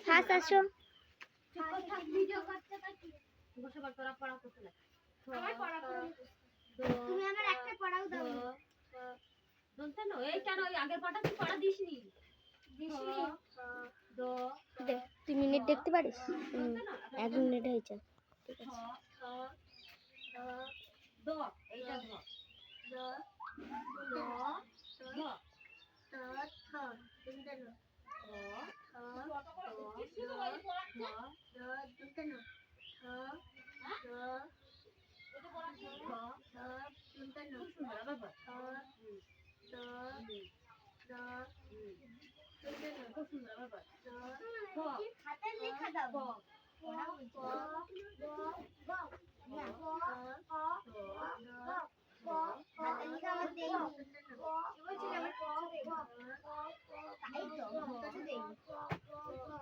ফাঁস আসো তুমি আমার একটা পড়াও দাও এই কেন ওই আগের পাটা তুই পড়া দিসনি তুই মিনিট দেখতে পারিস 1 মিনিট হয়েছে ঠিক আছে হাতের লেখা দাও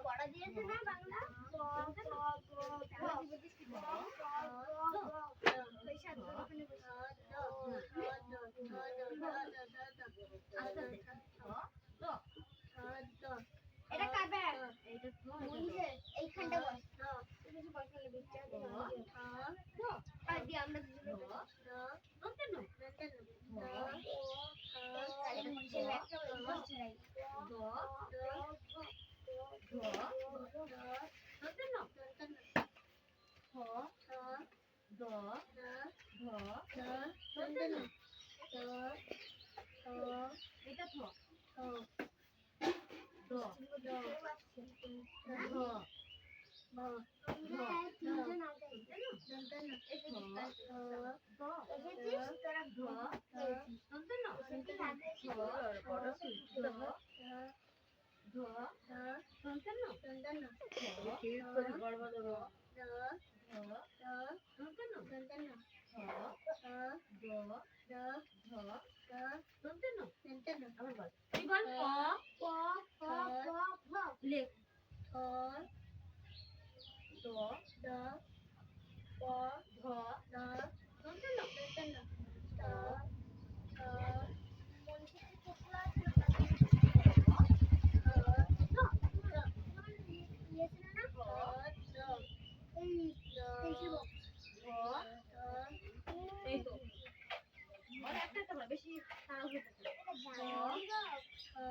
পড়া দিয়েছে না বাংলা এটা কার ব্যাগ এইখানটা বস তুমি পয়সা নেবে আমরা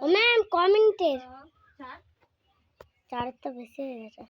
ও ম্যাম কমেন্টের 4 তো বেশি হয়ে গেছে